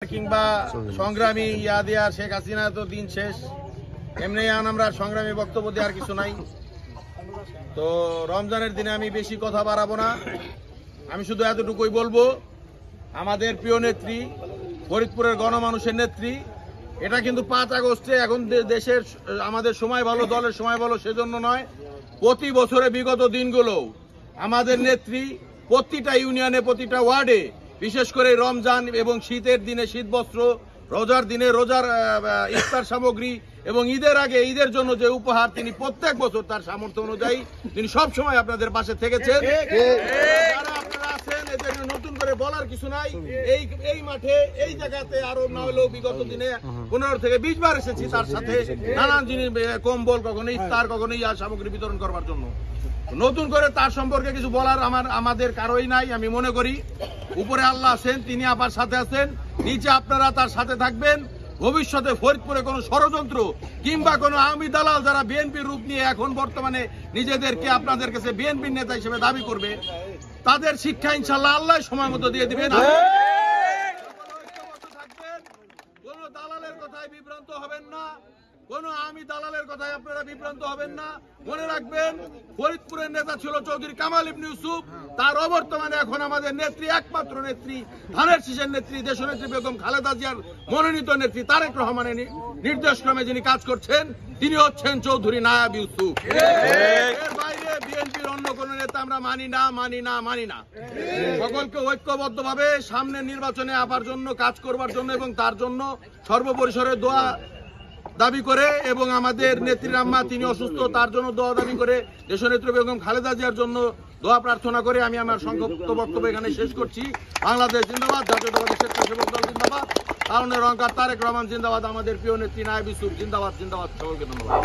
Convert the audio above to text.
কিংবা সংগ্রামী ইয়াদিয়া শেখ হাসিনা তো দিন শেষ, এমনি আমরা সংগ্রামী বক্তব্য দেওয়ার কিছু নাই। তো রমজানের দিনে আমি বেশি কথা বাড়াবো না, আমি শুধু এতটুকুই বলবো, আমাদের প্রিয় নেত্রী, ফরিদপুরের গণমানুষের নেত্রী, এটা কিন্তু 5 আগস্টে এখন দেশের আমাদের সময় ভালো, দলের সময় ভালো সেজন্য নয়, প্রতি বছরে বিগত দিনগুলো আমাদের নেত্রী প্রতিটা ইউনিয়নে, প্রতিটা ওয়ার্ডে, বিশেষ করে রমজান এবং শীতের দিনে শীতবস্ত্র, রোজার দিনে রোজার ইফতার সামগ্রী এবং ঈদের আগে ঈদের জন্য যে উপহার তিনি প্রত্যেক বছর তার সামর্থ্য অনুযায়ী তিনি সব সময় আপনাদের পাশে থেকেছেন। যারা আপনারা আছেন এদের নতুন করে বলার কিছু নাই। এই মাঠে এই জায়গাতে আরো না হলেও বিগত দিনে 15 থেকে 20 বার এসেছি তার সাথে নানান জিনিস, কম্বল, কখনো ইফতার, কখনো ইয়া সামগ্রী বিতরণ করবার জন্য। নতুন করে তার সম্পর্কে কিছু বলার আমাদের কারোই নাই। আমি মনে করি উপরে আল্লাহ আছেন, তিনি আবার সাথে আছেন, নিচে আপনারা তার সাথে থাকবেন। ভবিষ্যতে ফরিদপুরে কোনো ষড়যন্ত্র কিংবা কোনো আওয়ামী দালাল যারা বিএনপির রূপ নিয়ে এখন বর্তমানে নিজেদেরকে আপনাদের কাছে বিএনপির নেতা হিসেবে দাবি করবে, তাদের শিক্ষা ইনশাল্লাহ আল্লাহ সময় মতো দিয়ে দিবেন। কোন দালালের কথায় বিভ্রান্ত হবেন না, কোন আওয়ামী দালালের কথায় আপনারা বিভ্রান্ত হবেন না। মনে রাখবেন, ফরিদপুরের নেতা ছিল চৌধুরী কামাল ইবনে ইউসুফ, তার অবর্তমানে এখন আমাদের নেত্রী, একমাত্র নেত্রী, ধানের শীষের নেত্রী, দেশনেত্রী বেগম খালেদা জিয়ার মনোনীত নেত্রী তারেক রহমানের নির্দেশক্রমে যিনি কাজ করছেন তিনি হচ্ছেন চৌধুরী নায়াব ইউসুফ। এর বাইরে বিএনপির অন্য কোন নেতা আমরা মানি না। সকলকে ঐক্যবদ্ধভাবে সামনের নির্বাচনে আবার জন্য কাজ করবার জন্য এবং তার জন্য সর্বপরিসরে দোয়া দাবি করে, এবং আমাদের নেত্রীর আম্মা তিনি অসুস্থ, তার জন্য দোয়া দাবি করে, দেশনেত্রী বেগম খালেদা জিয়ার জন্য দোয়া প্রার্থনা করে আমি আমার সংক্ষিপ্ত বক্তব্য এখানে শেষ করছি। বাংলাদেশ জিন্দাবাদ, জাতীয়তাবাদী স্বেচ্ছাসেবক দল জিন্দাবাদ, তারুণ্যের অহংকার তারেক রহমান জিন্দাবাদ, আমাদের প্রিয় নেত্রী নায়েব ইউসুফ জিন্দাবাদ। সকলকে ধন্যবাদ।